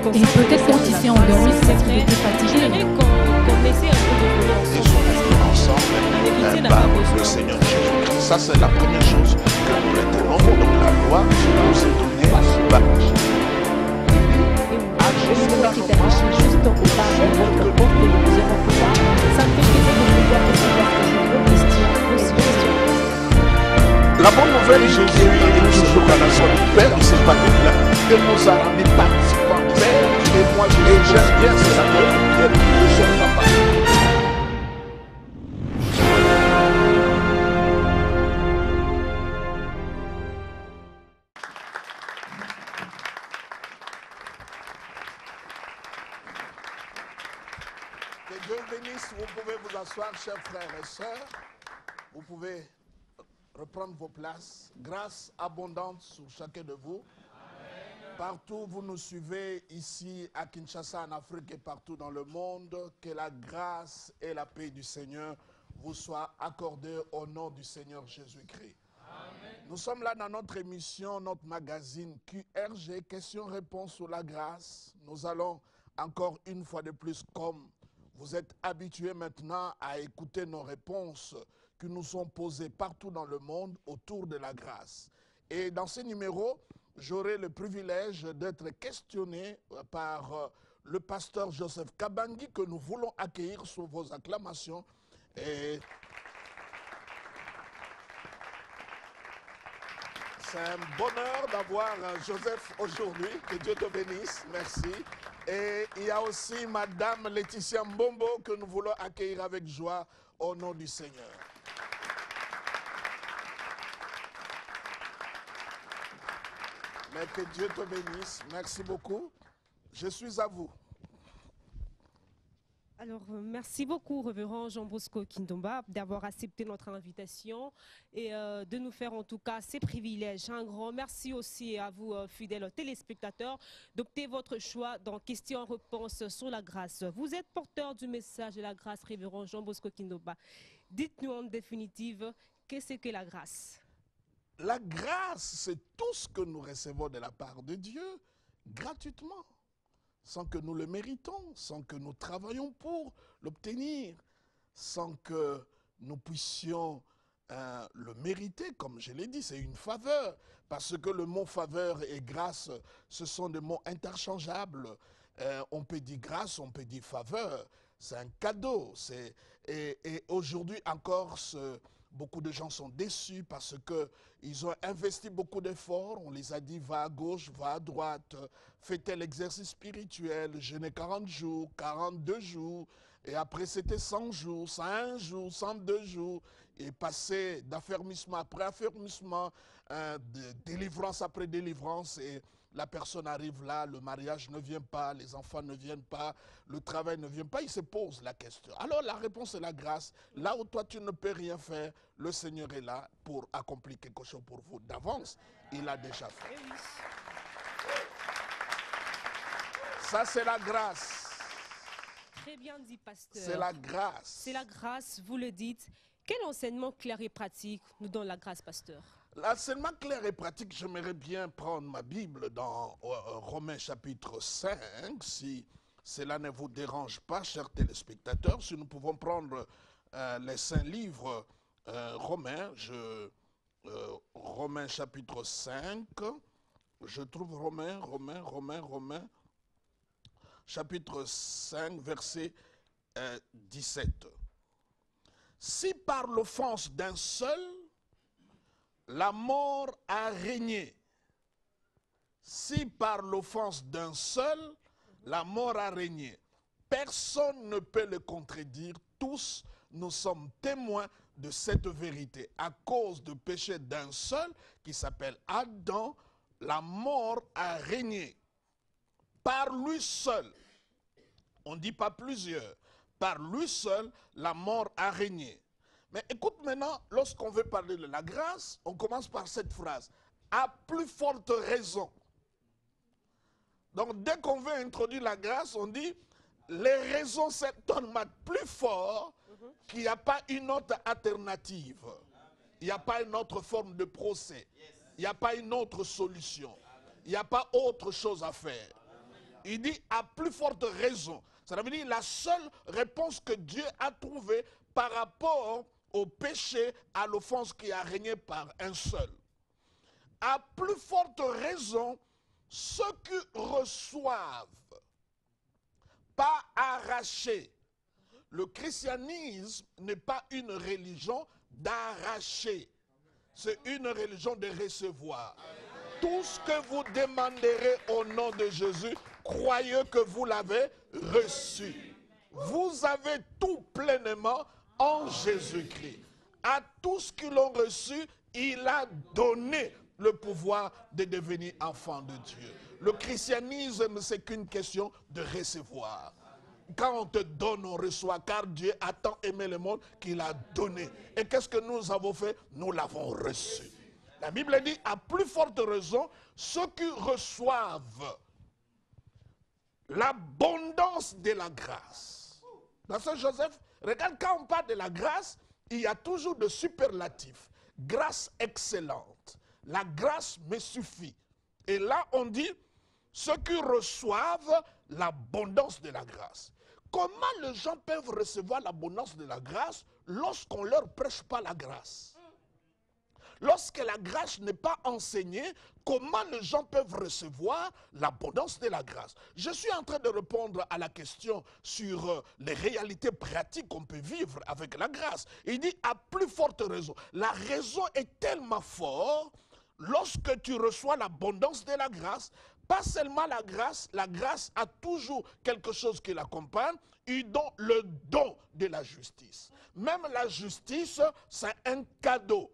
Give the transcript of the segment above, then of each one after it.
Et peut-être qu'on s'y endormi, peut-être qu'on était fatigué. Qu'on essaie un peu de venir ensemble, le Seigneur Jésus. Ça, c'est la première chose que nous retenons. Donc, la loi nous est donnée par juste au bas de votre porte que nous avons pu voir, ça me fait plaisir de vous voir aussi la bonne nouvelle, Jésus est nous ce jour à la soirée du Père, il s'est pas là, que nous a rendu participants Père, et moi j'aime bien ce savoir, je suis papa. Que Dieu bénisse, vous pouvez vous asseoir, chers frères et sœurs. Vous pouvez reprendre vos places. Grâce abondante sur chacun de vous. Amen. Partout vous nous suivez, ici à Kinshasa, en Afrique et partout dans le monde, que la grâce et la paix du Seigneur vous soient accordées au nom du Seigneur Jésus-Christ. Nous sommes là dans notre émission, notre magazine QRG, questions-réponses sur la grâce. Nous allons encore une fois de plus, comme vous êtes habitués maintenant à écouter nos réponses qui nous sont posées partout dans le monde autour de la grâce. Et dans ce numéro, j'aurai le privilège d'être questionné par le pasteur Joseph Kabangi, que nous voulons accueillir sous vos acclamations. Et c'est un bonheur d'avoir Joseph aujourd'hui. Que Dieu te bénisse. Merci. Et il y a aussi Madame Laetitia Mbombo que nous voulons accueillir avec joie au nom du Seigneur. Mais que Dieu te bénisse. Merci beaucoup. Je suis à vous. Alors, merci beaucoup, révérend Jean Bosco Kindomba, d'avoir accepté notre invitation et de nous faire en tout cas ces privilèges. Un grand merci aussi à vous, fidèles téléspectateurs, d'opter votre choix dans questions-réponses sur la grâce. Vous êtes porteur du message de la grâce, révérend Jean Bosco Kindomba. Dites-nous en définitive, qu'est-ce que la grâce? La grâce, c'est tout ce que nous recevons de la part de Dieu gratuitement, sans que nous le méritons, sans que nous travaillions pour l'obtenir, sans que nous puissions le mériter. Comme je l'ai dit, c'est une faveur, parce que le mot faveur et grâce, ce sont des mots interchangeables. On peut dire grâce, on peut dire faveur, c'est un cadeau. Et aujourd'hui encore, beaucoup de gens sont déçus parce qu'ils ont investi beaucoup d'efforts. On les a dit, va à gauche, va à droite, fais tel exercice spirituel, jeûnez 40 jours, 42 jours, et après c'était 100 jours, 101 jours, 102 jours, et passer d'affermissement après affermissement, de délivrance après délivrance, et la personne arrive là, le mariage ne vient pas, les enfants ne viennent pas, le travail ne vient pas, il se pose la question. Alors la réponse est la grâce. Là où toi tu ne peux rien faire, le Seigneur est là pour accomplir quelque chose pour vous. D'avance, il a déjà fait. Ça c'est la grâce. Très bien dit, pasteur. C'est la grâce. C'est la grâce, vous le dites. Quel enseignement clair et pratique nous donne la grâce, pasteur? L'enseignement clair et pratique, j'aimerais bien prendre ma Bible dans Romains chapitre 5, si cela ne vous dérange pas, chers téléspectateurs. Si nous pouvons prendre les 5 livres romains, Romains chapitre 5, je trouve Romains, chapitre 5, verset 17. Si par l'offense d'un seul, la mort a régné. Si par l'offense d'un seul, la mort a régné, personne ne peut le contredire. Tous, nous sommes témoins de cette vérité. À cause du péché d'un seul, qui s'appelle Adam, la mort a régné. Par lui seul, on ne dit pas plusieurs, par lui seul, la mort a régné. Mais écoute maintenant, lorsqu'on veut parler de la grâce, on commence par cette phrase. À plus forte raison. Donc dès qu'on veut introduire la grâce, on dit, les raisons s'étonnent plus fort qu'il n'y a pas une autre alternative. Il n'y a pas une autre forme de procès. Il n'y a pas une autre solution. Il n'y a pas autre chose à faire. Il dit à plus forte raison. Ça veut dire la seule réponse que Dieu a trouvée par rapport au péché, à l'offense qui a régné par un seul. À plus forte raison, ceux qui reçoivent, pas arrachés. Le christianisme n'est pas une religion d'arracher. C'est une religion de recevoir. Tout ce que vous demanderez au nom de Jésus, croyez que vous l'avez reçu. Vous avez tout pleinement en Jésus-Christ. À tous qui l'ont reçu, il a donné le pouvoir de devenir enfant de Dieu. Le christianisme, c'est qu'une question de recevoir. Quand on te donne, on reçoit, car Dieu a tant aimé le monde qu'il a donné. Et qu'est-ce que nous avons fait? Nous l'avons reçu. La Bible dit, à plus forte raison, ceux qui reçoivent l'abondance de la grâce. Dans ce Joseph, regarde, quand on parle de la grâce, il y a toujours de superlatifs. Grâce excellente. La grâce me suffit. Et là, on dit, ceux qui reçoivent l'abondance de la grâce. Comment les gens peuvent recevoir l'abondance de la grâce lorsqu'on ne leur prêche pas la grâce? Lorsque la grâce n'est pas enseignée, comment les gens peuvent recevoir l'abondance de la grâce? Je suis en train de répondre à la question sur les réalités pratiques qu'on peut vivre avec la grâce. Il dit à plus forte raison. La raison est tellement forte lorsque tu reçois l'abondance de la grâce. Pas seulement la grâce a toujours quelque chose qui l'accompagne, il donne le don de la justice. Même la justice, c'est un cadeau.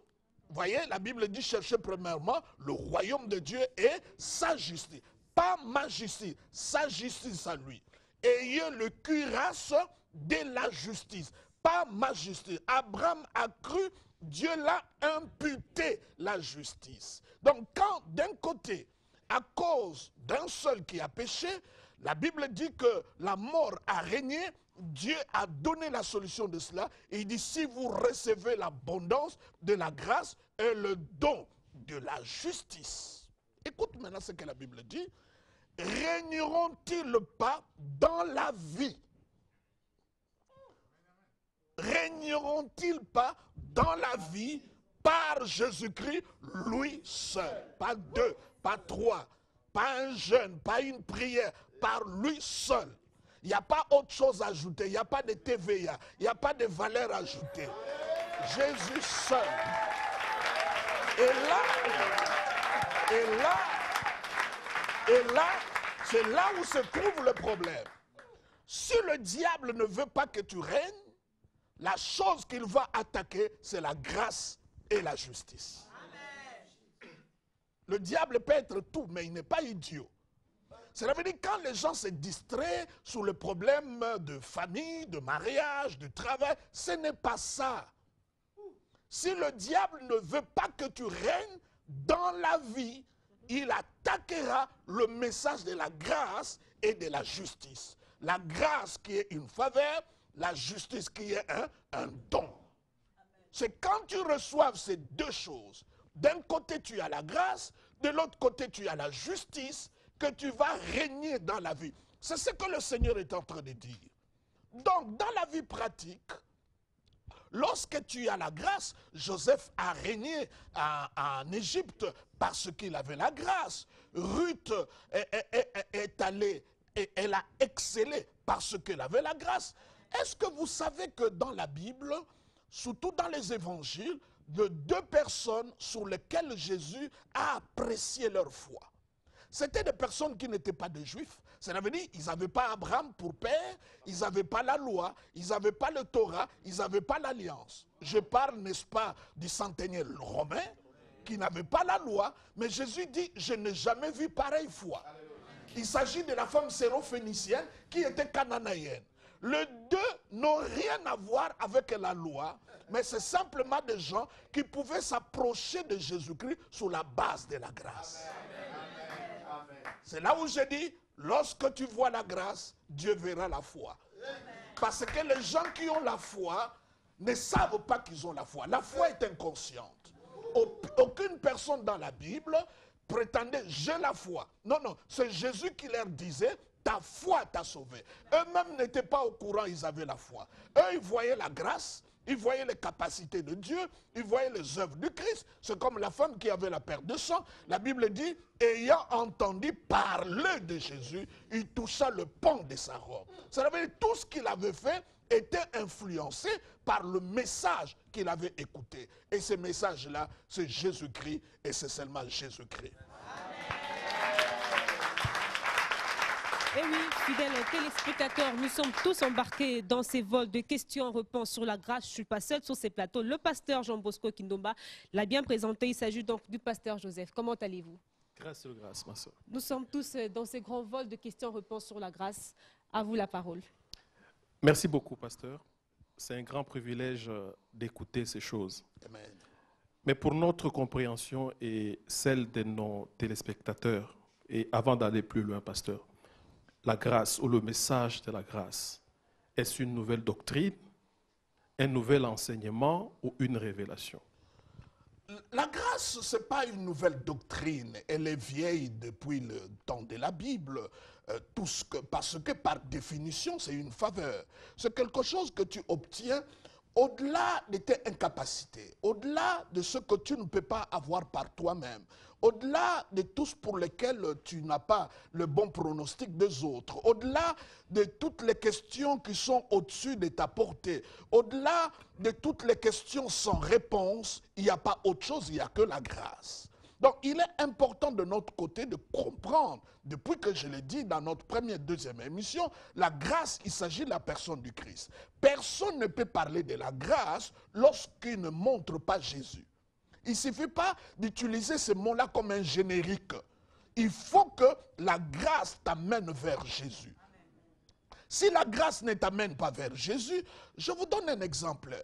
Vous voyez, la Bible dit chercher premièrement le royaume de Dieu et sa justice. Pas ma justice, sa justice à lui. Ayez le cuirasse de la justice, pas ma justice. Abraham a cru, Dieu l'a imputé la justice. Donc quand d'un côté, à cause d'un seul qui a péché, la Bible dit que la mort a régné, Dieu a donné la solution de cela. Et il dit, si vous recevez l'abondance de la grâce et le don de la justice. Écoute maintenant ce que la Bible dit. Régneront-ils pas dans la vie? Régneront-ils pas dans la vie par Jésus-Christ, lui seul? Pas deux, pas trois, pas un jeûne, pas une prière, par lui seul. Il n'y a pas autre chose à ajouter, il n'y a pas de TVA, il n'y a pas de valeur ajoutée. Jésus seul. Et là, c'est là où se trouve le problème. Si le diable ne veut pas que tu règnes, la chose qu'il va attaquer, c'est la grâce et la justice. Amen. Le diable peut être tout, mais il n'est pas idiot. Cela veut dire que quand les gens se distraient sur le problème de famille, de mariage, de travail, ce n'est pas ça. Si le diable ne veut pas que tu règnes dans la vie, il attaquera le message de la grâce et de la justice. La grâce qui est une faveur, la justice qui est un don. C'est quand tu reçois ces deux choses, d'un côté tu as la grâce, de l'autre côté tu as la justice, que tu vas régner dans la vie. C'est ce que le Seigneur est en train de dire. Donc, dans la vie pratique, lorsque tu as la grâce, Joseph a régné en Égypte parce qu'il avait la grâce. Ruth est allée et elle a excellé parce qu'elle avait la grâce. Est-ce que vous savez que dans la Bible, surtout dans les évangiles, de deux personnes sur lesquelles Jésus a apprécié leur foi? C'était des personnes qui n'étaient pas des juifs. Ça veut dire qu'ils n'avaient pas Abraham pour père, ils n'avaient pas la loi, ils n'avaient pas le Torah, ils n'avaient pas l'alliance. Je parle, n'est-ce pas, du centenier romain qui n'avait pas la loi, mais Jésus dit, je n'ai jamais vu pareille foi. Il s'agit de la femme sérophénicienne qui était cananéenne. Les deux n'ont rien à voir avec la loi, mais c'est simplement des gens qui pouvaient s'approcher de Jésus-Christ sur la base de la grâce. C'est là où je dis, lorsque tu vois la grâce, Dieu verra la foi. Parce que les gens qui ont la foi ne savent pas qu'ils ont la foi. La foi est inconsciente. Aucune personne dans la Bible prétendait, j'ai la foi. Non, non, c'est Jésus qui leur disait, ta foi t'a sauvé. Eux-mêmes n'étaient pas au courant, ils avaient la foi. Eux, ils voyaient la grâce, ils voyaient les capacités de Dieu, ils voyaient les œuvres du Christ. C'est comme la femme qui avait la perte de sang. La Bible dit, ayant entendu parler de Jésus, il toucha le pan de sa robe. Ça veut dire tout ce qu'il avait fait était influencé par le message qu'il avait écouté. Et ce message-là, c'est Jésus-Christ, et c'est seulement Jésus-Christ. Et oui, fidèles téléspectateurs, nous sommes tous embarqués dans ces vols de questions-réponses sur la grâce. Je ne suis pas seul sur ces plateaux. Le pasteur Jean Bosco Kindomba l'a bien présenté. Il s'agit donc du pasteur Joseph. Comment allez-vous? Grâce sur grâce, ma soeur. Nous sommes tous dans ces grands vols de questions-réponses sur la grâce. À vous la parole. Merci beaucoup, pasteur. C'est un grand privilège d'écouter ces choses. Amen. Mais pour notre compréhension et celle de nos téléspectateurs, et avant d'aller plus loin, pasteur, la grâce ou le message de la grâce, est-ce une nouvelle doctrine, un nouvel enseignement ou une révélation? La grâce, ce n'est pas une nouvelle doctrine. Elle est vieille depuis le temps de la Bible. Parce que par définition, c'est une faveur. C'est quelque chose que tu obtiens au-delà de tes incapacités, au-delà de ce que tu ne peux pas avoir par toi-même, au-delà de tout ce pour lesquels tu n'as pas le bon pronostic des autres, au-delà de toutes les questions qui sont au-dessus de ta portée, au-delà de toutes les questions sans réponse, il n'y a pas autre chose, il n'y a que la grâce. Donc, il est important de notre côté de comprendre, depuis que je l'ai dit dans notre première, deuxième émission, la grâce, il s'agit de la personne du Christ. Personne ne peut parler de la grâce lorsqu'il ne montre pas Jésus. Il ne suffit pas d'utiliser ce mot-là comme un générique. Il faut que la grâce t'amène vers Jésus. Si la grâce ne t'amène pas vers Jésus, je vous donne un exemple.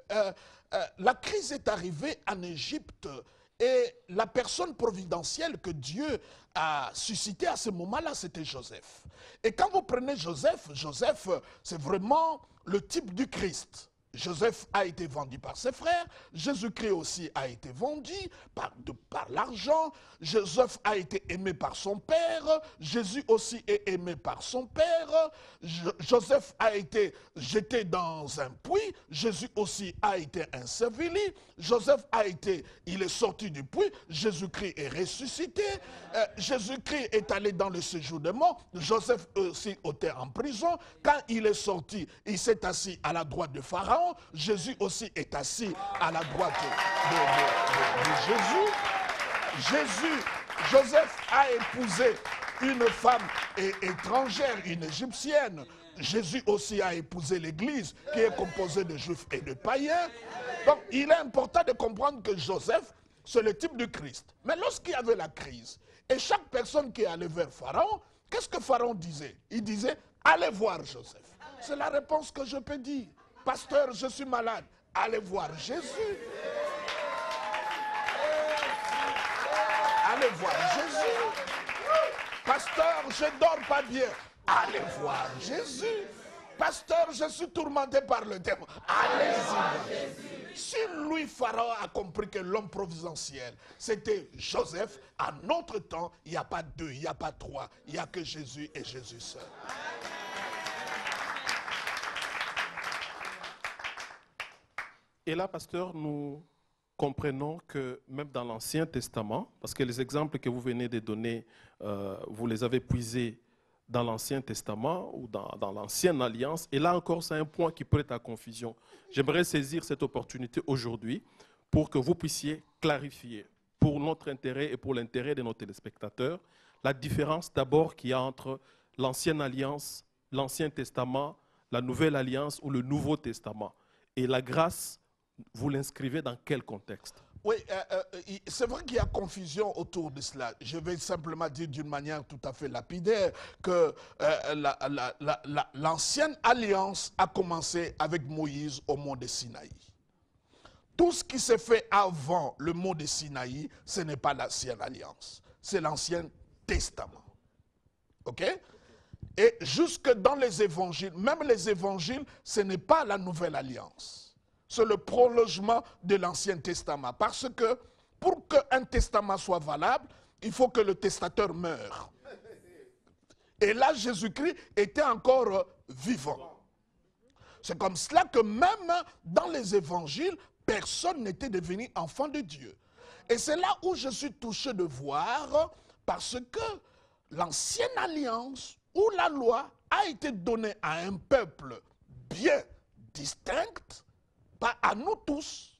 La crise est arrivée en Égypte. Et la personne providentielle que Dieu a suscitée à ce moment-là, c'était Joseph. Et quand vous prenez Joseph, Joseph, c'est vraiment le type du Christ. Joseph a été vendu par ses frères, Jésus-Christ aussi a été vendu par l'argent, Joseph a été aimé par son père, Jésus aussi est aimé par son père, Joseph a été jeté dans un puits, Jésus aussi a été enseveli, Joseph il est sorti du puits, Jésus-Christ est ressuscité, Jésus-Christ est allé dans le séjour des morts, Joseph aussi était en prison, quand il est sorti, il s'est assis à la droite de Pharaon, Jésus aussi est assis à la droite de Jésus. Joseph a épousé une femme étrangère, une égyptienne. Jésus aussi a épousé l'église qui est composée de juifs et de païens. Donc il est important de comprendre que Joseph, c'est le type du Christ. Mais lorsqu'il y avait la crise, et chaque personne qui allait vers Pharaon, qu'est-ce que Pharaon disait? Il disait, allez voir Joseph. C'est la réponse que je peux dire. Pasteur, je suis malade. Allez voir Jésus. Allez voir Jésus. Pasteur, je ne dors pas bien. Allez voir Jésus. Pasteur, je suis tourmenté par le démon. Allez-y. Si lui, Pharaon, a compris que l'homme providentiel, c'était Joseph, à notre temps, il n'y a pas deux, il n'y a pas trois. Il n'y a que Jésus et Jésus seul. Et là, pasteur, nous comprenons que même dans l'Ancien Testament, parce que les exemples que vous venez de donner, vous les avez puisés dans l'Ancien Testament ou dans l'Ancienne Alliance, et là encore, c'est un point qui prête à confusion. J'aimerais saisir cette opportunité aujourd'hui pour que vous puissiez clarifier, pour notre intérêt et pour l'intérêt de nos téléspectateurs, la différence d'abord qu'il y a entre l'Ancienne Alliance, l'Ancien Testament, la Nouvelle Alliance ou le Nouveau Testament. Et la grâce, vous l'inscrivez dans quel contexte? Oui, c'est vrai qu'il y a confusion autour de cela. Je vais simplement dire d'une manière tout à fait lapidaire que l'ancienne alliance a commencé avec Moïse au mont de Sinaï. Tout ce qui s'est fait avant le mont de Sinaï, ce n'est pas l'ancienne alliance, c'est l'ancien testament. OK? Et jusque dans les évangiles, même les évangiles, ce n'est pas la nouvelle alliance. C'est le prolongement de l'Ancien Testament. Parce que pour qu'un testament soit valable, il faut que le testateur meure. Et là, Jésus-Christ était encore vivant. C'est comme cela que même dans les évangiles, personne n'était devenu enfant de Dieu. Et c'est là où je suis touché de voir, parce que l'ancienne alliance, où la loi a été donnée à un peuple bien distinct, pas à nous tous.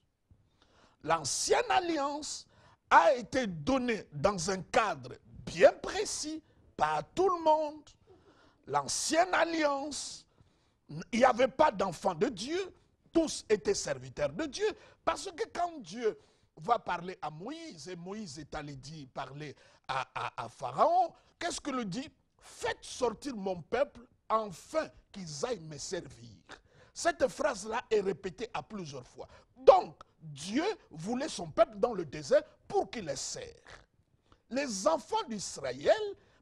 L'ancienne alliance a été donnée dans un cadre bien précis, pas à tout le monde. L'ancienne alliance, il n'y avait pas d'enfants de Dieu, tous étaient serviteurs de Dieu, parce que quand Dieu va parler à Moïse, et Moïse est allé parler à Pharaon, qu'est-ce que le dit? Faites sortir mon peuple, afin qu'ils aillent me servir. Cette phrase-là est répétée à plusieurs fois. Donc, Dieu voulait son peuple dans le désert pour qu'il les serve. Les enfants d'Israël,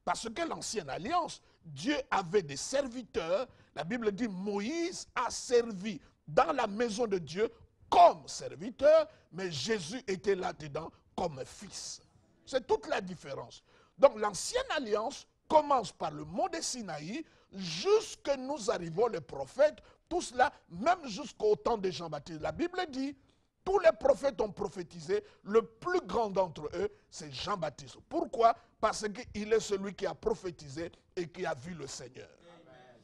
parce que l'ancienne alliance, Dieu avait des serviteurs. La Bible dit Moïse a servi dans la maison de Dieu comme serviteur, mais Jésus était là-dedans comme fils. C'est toute la différence. Donc l'ancienne alliance commence par le mont de Sinaï, jusque nous arrivons les prophètes, tout cela, même jusqu'au temps de Jean-Baptiste. La Bible dit, tous les prophètes ont prophétisé, le plus grand d'entre eux, c'est Jean-Baptiste. Pourquoi? Parce qu'il est celui qui a prophétisé et qui a vu le Seigneur. Amen.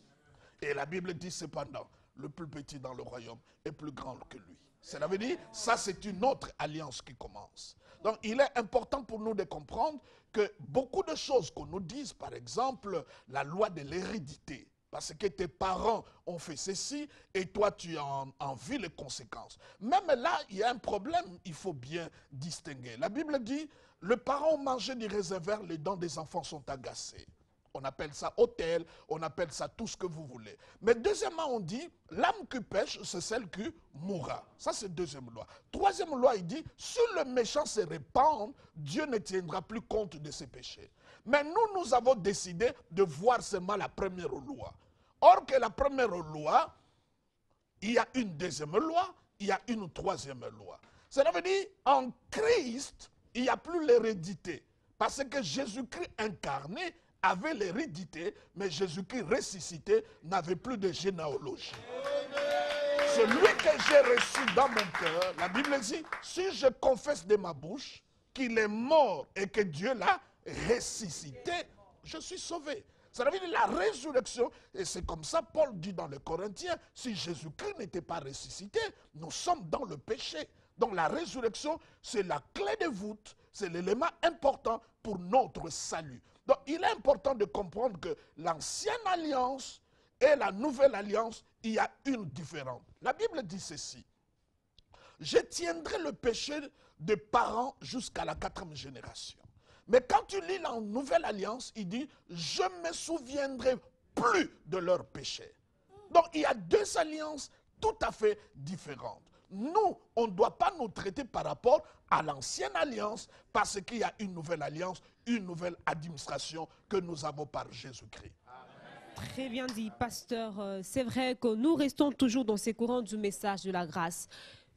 Et la Bible dit cependant, le plus petit dans le royaume est plus grand que lui. Cela veut dire, ça c'est une autre alliance qui commence. Donc il est important pour nous de comprendre que beaucoup de choses qu'on nous dise, par exemple, la loi de l'hérédité, parce que tes parents ont fait ceci et toi tu en vis les conséquences. Même là, il y a un problème, il faut bien distinguer. La Bible dit, le parent mangeait du raisin vert, les dents des enfants sont agacées. On appelle ça autel, on appelle ça tout ce que vous voulez. Mais deuxièmement, on dit, l'âme qui pêche, c'est celle qui mourra. Ça, c'est deuxième loi. Troisième loi, il dit, si le méchant se répand, Dieu ne tiendra plus compte de ses péchés. Mais nous avons décidé de voir seulement la première loi. Or que la première loi, il y a une deuxième loi, il y a une troisième loi. Cela veut dire, en Christ, il n'y a plus l'hérédité. Parce que Jésus-Christ incarné avait l'hérédité, mais Jésus-Christ ressuscité n'avait plus de généalogie. Celui que j'ai reçu dans mon cœur, la Bible dit, si je confesse de ma bouche qu'il est mort et que Dieu l'a ressuscité, je suis sauvé. Ça veut dire la résurrection, et c'est comme ça Paul dit dans les Corinthiens, si Jésus-Christ n'était pas ressuscité, nous sommes dans le péché. Donc la résurrection, c'est la clé de voûte, c'est l'élément important pour notre salut. Donc il est important de comprendre que l'ancienne alliance et la nouvelle alliance, il y a une différence. La Bible dit ceci, je tiendrai le péché des parents jusqu'à la 4e génération. Mais quand tu lis la nouvelle alliance, il dit, je ne me souviendrai plus de leurs péchés. Donc il y a deux alliances tout à fait différentes. Nous, on ne doit pas nous traiter par rapport à l'ancienne alliance parce qu'il y a une nouvelle alliance, une nouvelle administration que nous avons par Jésus-Christ. Très bien dit, pasteur. C'est vrai que nous restons toujours dans ces courants du message de la grâce.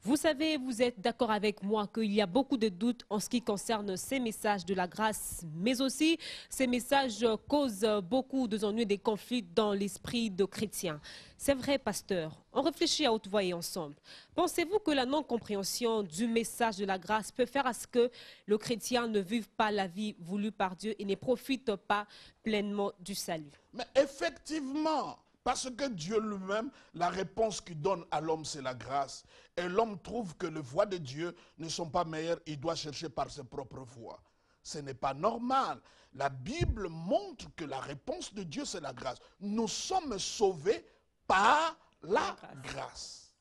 Vous savez, vous êtes d'accord avec moi qu'il y a beaucoup de doutes en ce qui concerne ces messages de la grâce, mais aussi ces messages causent beaucoup d'ennuis et des conflits dans l'esprit de chrétiens. C'est vrai, pasteur. On réfléchit à haute voix et ensemble. Pensez-vous que la non-compréhension du message de la grâce peut faire à ce que le chrétien ne vive pas la vie voulue par Dieu et ne profite pas pleinement du salut? Mais effectivement, parce que Dieu lui-même, la réponse qu'il donne à l'homme, c'est la grâce. Et l'homme trouve que les voies de Dieu ne sont pas meilleures, il doit chercher par ses propres voies. Ce n'est pas normal. La Bible montre que la réponse de Dieu, c'est la grâce. Nous sommes sauvés par la grâce.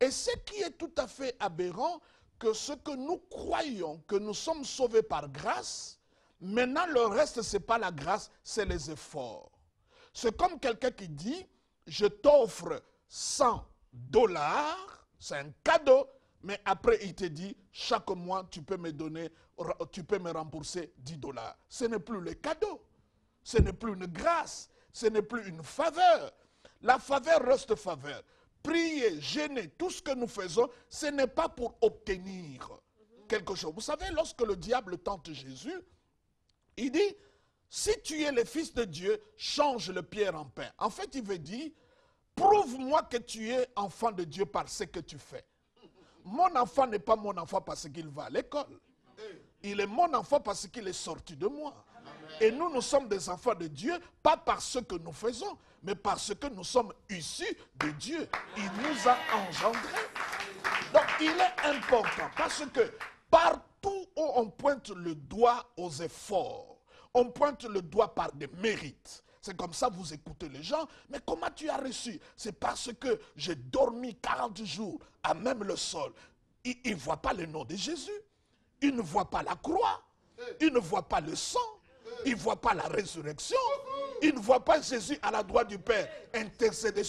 Et ce qui est tout à fait aberrant, que ce que nous croyons que nous sommes sauvés par grâce, maintenant le reste, ce n'est pas la grâce, c'est les efforts. C'est comme quelqu'un qui dit, je t'offre $100, c'est un cadeau, mais après il te dit, chaque mois tu peux me rembourser $10. Ce n'est plus le cadeau, ce n'est plus une grâce, ce n'est plus une faveur. La faveur reste faveur. Prier, gêner, tout ce que nous faisons, ce n'est pas pour obtenir quelque chose. Vous savez, lorsque le diable tente Jésus, il dit, si tu es le Fils de Dieu, change le pierre en pain. En fait, il veut dire, prouve-moi que tu es enfant de Dieu par ce que tu fais. Mon enfant n'est pas mon enfant parce qu'il va à l'école. Il est mon enfant parce qu'il est sorti de moi. Et nous, nous sommes des enfants de Dieu, pas par ce que nous faisons, mais parce que nous sommes issus de Dieu. Il nous a engendrés. Donc, il est important parce que partout où on pointe le doigt aux efforts, on pointe le doigt par des mérites. C'est comme ça, vous écoutez les gens. Mais comment tu as reçu? C'est parce que j'ai dormi 40 jours à même le sol. Ils ne voient pas le nom de Jésus. Ils ne voient pas la croix. Ils ne voient pas le sang. Ils ne voient pas la résurrection. Ils ne voient pas Jésus à la droite du Père intercéder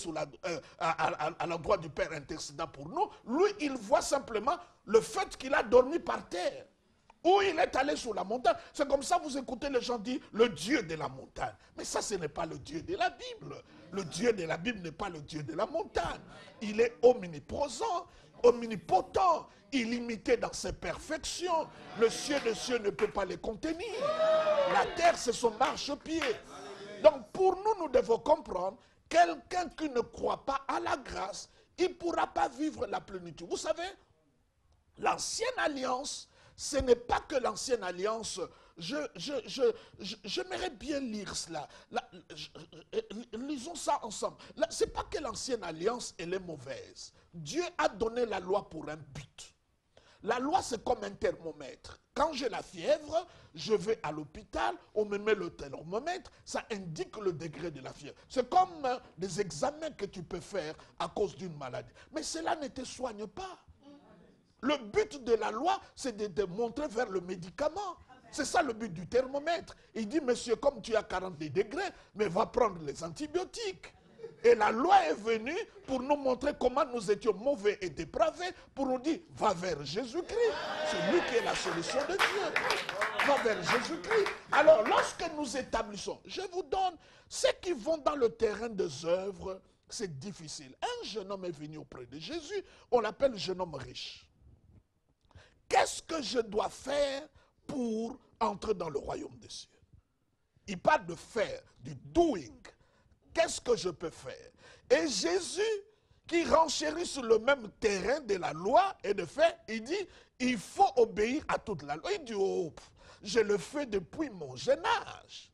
à la droite du Père intercédant pour nous. Lui, il voit simplement le fait qu'il a dormi par terre. Ou il est allé sur la montagne. C'est comme ça, vous écoutez les gens dire le Dieu de la montagne. Mais ça, ce n'est pas le Dieu de la Bible. Le Dieu de la Bible n'est pas le Dieu de la montagne. Il est omniprésent, omnipotent, illimité dans ses perfections. Le ciel des cieux ne peut pas les contenir. La terre, c'est son marchepied. Donc, pour nous, nous devons comprendre, quelqu'un qui ne croit pas à la grâce, il ne pourra pas vivre la plénitude. Vous savez, l'ancienne alliance, ce n'est pas que l'ancienne alliance, j'aimerais bien lire cela. Lisons ça ensemble. Ce n'est pas que l'ancienne alliance, elle est mauvaise. Dieu a donné la loi pour un but. La loi, c'est comme un thermomètre. Quand j'ai la fièvre, je vais à l'hôpital, on me met le thermomètre, ça indique le degré de la fièvre. C'est comme des examens que tu peux faire à cause d'une maladie. Mais cela ne te soigne pas. Le but de la loi, c'est de te montrer vers le médicament. C'est ça le but du thermomètre. Il dit, monsieur, comme tu as 40 degrés, mais va prendre les antibiotiques. Et la loi est venue pour nous montrer comment nous étions mauvais et dépravés, pour nous dire, va vers Jésus-Christ. C'est lui qui est la solution de Dieu. Va vers Jésus-Christ. Alors, lorsque nous établissons, je vous donne, ceux qui vont dans le terrain des œuvres, c'est difficile. Un jeune homme est venu auprès de Jésus, on l'appelle le jeune homme riche. Qu'est-ce que je dois faire pour entrer dans le royaume des cieux? Il parle de faire, du doing. Qu'est-ce que je peux faire? Et Jésus, qui renchérit sur le même terrain de la loi et de fait, il dit, il faut obéir à toute la loi. Il dit, oh, je le fais depuis mon jeune âge.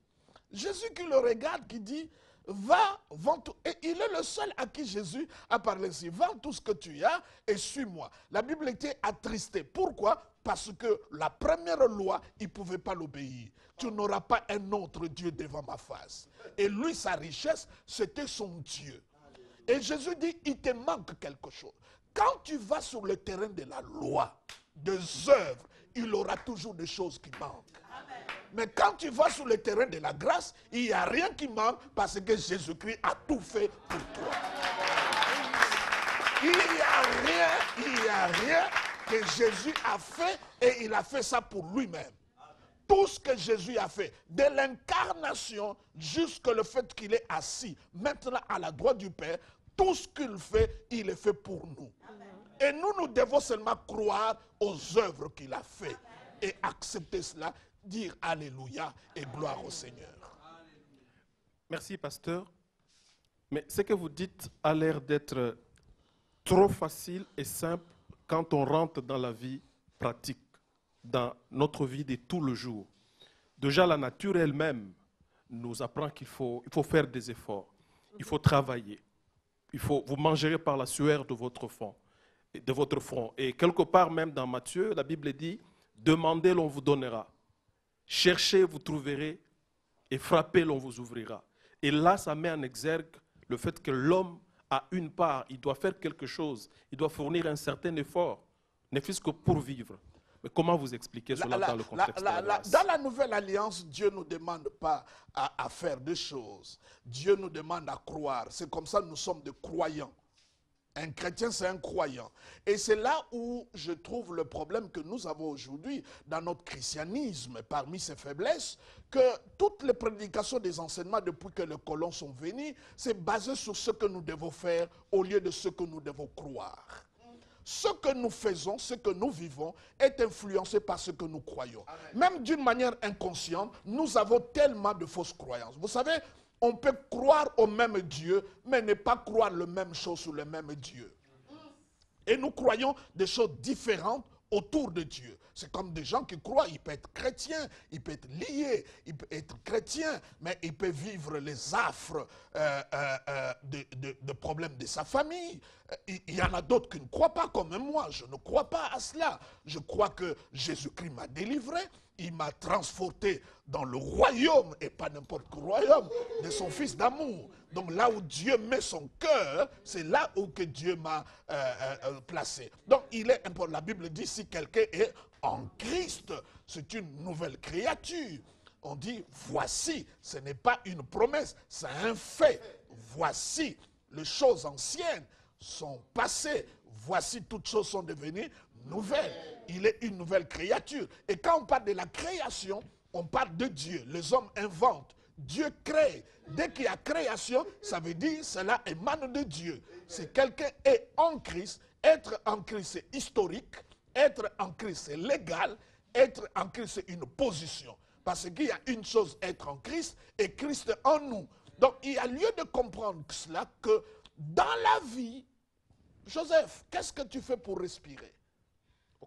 Jésus qui le regarde, qui dit, va, vends tout. Et il est le seul à qui Jésus a parlé ainsi. Vends tout ce que tu as et suis-moi. La Bible était attristée. Pourquoi? Parce que la première loi, il ne pouvait pas l'obéir. Tu n'auras pas un autre Dieu devant ma face. Et lui, sa richesse, c'était son Dieu. Et Jésus dit, il te manque quelque chose. Quand tu vas sur le terrain de la loi, des œuvres, il aura toujours des choses qui manquent. Mais quand tu vas sur le terrain de la grâce, il n'y a rien qui manque parce que Jésus-Christ a tout fait pour toi. Il n'y a rien que Jésus a fait et il a fait ça pour lui-même. Tout ce que Jésus a fait, de l'incarnation jusqu'à le fait qu'il est assis maintenant à la droite du Père, tout ce qu'il fait, il est fait pour nous. Et nous devons seulement croire aux œuvres qu'il a fait et accepter cela, dire Alléluia et gloire au Seigneur. Merci, pasteur. Mais ce que vous dites a l'air d'être trop facile et simple quand on rentre dans la vie pratique, dans notre vie de tout le jour. Déjà, la nature elle-même nous apprend qu'il faut faire des efforts. Il faut travailler. Vous mangerez par la sueur de votre front. Et quelque part même dans Matthieu, la Bible dit, demandez, l'on vous donnera. Cherchez, vous trouverez. Et frappez, l'on vous ouvrira. Et là, ça met en exergue le fait que l'homme a une part, il doit faire quelque chose, il doit fournir un certain effort, ne fût-ce que pour vivre. Mais comment vous expliquez cela dans le contexte de la grâce? Dans la nouvelle alliance, Dieu ne nous demande pas à faire des choses. Dieu nous demande à croire. C'est comme ça que nous sommes des croyants. Un chrétien, c'est un croyant. Et c'est là où je trouve le problème que nous avons aujourd'hui dans notre christianisme, parmi ses faiblesses, que toutes les prédications des enseignements depuis que les colons sont venus, c'est basé sur ce que nous devons faire au lieu de ce que nous devons croire. ce que nous faisons, ce que nous vivons, est influencé par ce que nous croyons. Même d'une manière inconsciente, nous avons tellement de fausses croyances. Vous savez, on peut croire au même Dieu, mais ne pas croire la même chose sur le même Dieu. Et nous croyons des choses différentes autour de Dieu. C'est comme des gens qui croient, il peut être chrétien, il peut être lié, il peut être chrétien, mais il peut vivre les affres de problèmes de sa famille. Il y en a d'autres qui ne croient pas comme moi, je ne crois pas à cela. Je crois que Jésus-Christ m'a délivré, il m'a transporté dans le royaume, et pas n'importe quel royaume, de son Fils d'amour. Donc là où Dieu met son cœur, c'est là où que Dieu m'a placé. Donc il est important. La Bible dit, si quelqu'un est en Christ, c'est une nouvelle créature. On dit, voici, ce n'est pas une promesse, c'est un fait. Voici, les choses anciennes sont passées. Voici, toutes choses sont devenues nouvelles. Il est une nouvelle créature. Et quand on parle de la création, on parle de Dieu. Les hommes inventent. Dieu crée. Dès qu'il y a création, ça veut dire cela émane de Dieu. Si quelqu'un est en Christ, être en Christ c'est historique, être en Christ c'est légal, être en Christ c'est une position. Parce qu'il y a une chose, être en Christ et Christ en nous. Donc il y a lieu de comprendre cela que dans la vie, Joseph, qu'est-ce que tu fais pour respirer?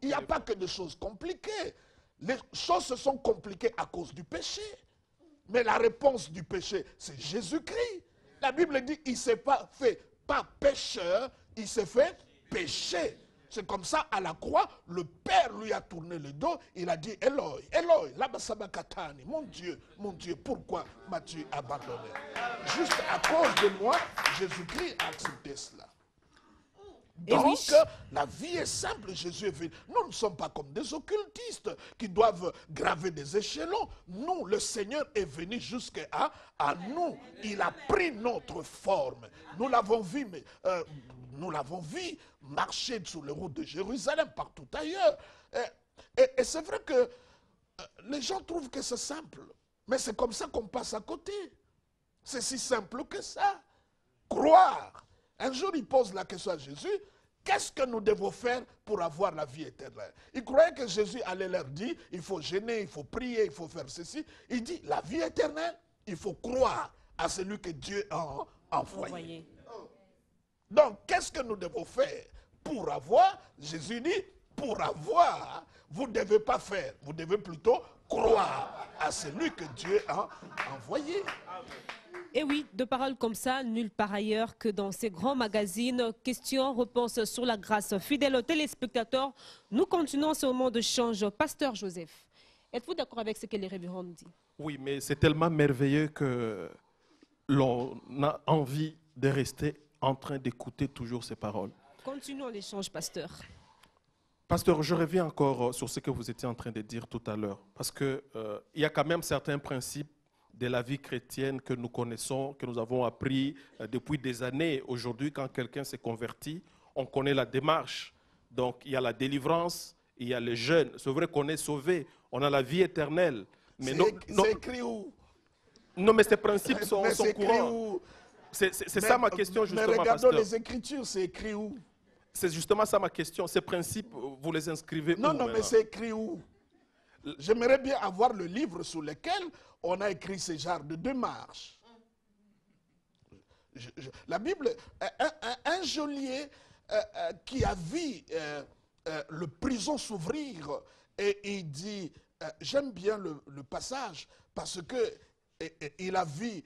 Il n'y a pas que des choses compliquées. Les choses se sont compliquées à cause du péché. Mais la réponse du péché, c'est Jésus-Christ. La Bible dit, il ne s'est pas fait pas pécheur, il s'est fait péché. C'est comme ça, à la croix, le Père lui a tourné le dos, il a dit, Eloi, Eloi, lama sabachthani, mon Dieu, pourquoi m'as-tu abandonné? Juste à cause de moi, Jésus-Christ a accepté cela. Donc, la vie est simple, Jésus est venu. Nous ne sommes pas comme des occultistes qui doivent graver des échelons. Nous, le Seigneur est venu jusqu'à nous. Il a pris notre forme. Nous l'avons vu, marcher sur les routes de Jérusalem, partout ailleurs. Et c'est vrai que les gens trouvent que c'est simple. Mais c'est comme ça qu'on passe à côté. C'est si simple que ça. Croire. Un jour, il pose la question à Jésus, qu'est-ce que nous devons faire pour avoir la vie éternelle? Il croyait que Jésus allait leur dire, il faut jeûner, il faut prier, il faut faire ceci. Il dit, la vie éternelle, il faut croire à celui que Dieu a envoyé. Donc, qu'est-ce que nous devons faire pour avoir? Jésus dit, pour avoir, vous ne devez pas faire, vous devez plutôt croire à celui que Dieu a envoyé. Et oui, de paroles comme ça, nulle part ailleurs que dans ces grands magazines. Questions, réponses sur la grâce. Fidèles aux téléspectateurs, nous continuons ce moment de change. Pasteur Joseph, êtes-vous d'accord avec ce que les révérends nous disent? Oui, mais c'est tellement merveilleux que l'on a envie de rester en train d'écouter toujours ces paroles. Continuons l'échange, pasteur. Pasteur, je reviens encore sur ce que vous étiez en train de dire tout à l'heure. Parce qu'il y a quand même certains principes de la vie chrétienne que nous connaissons, que nous avons appris depuis des années. Aujourd'hui, quand quelqu'un s'est converti, on connaît la démarche. Donc, il y a la délivrance, il y a le jeûne. C'est vrai qu'on est sauvé, on a la vie éternelle. C'est écrit où? Non, mais ces principes sont courants. C'est ça ma question, justement, mais regardons pasteur. Les Écritures, c'est écrit où? C'est justement ça ma question. Ces principes, vous les inscrivez où? Non, mais c'est écrit où? J'aimerais bien avoir le livre sur lequel on a écrit ce genre de démarche. La Bible, un geôlier qui a vu le prison s'ouvrir et il dit, j'aime bien le passage parce que il a vu,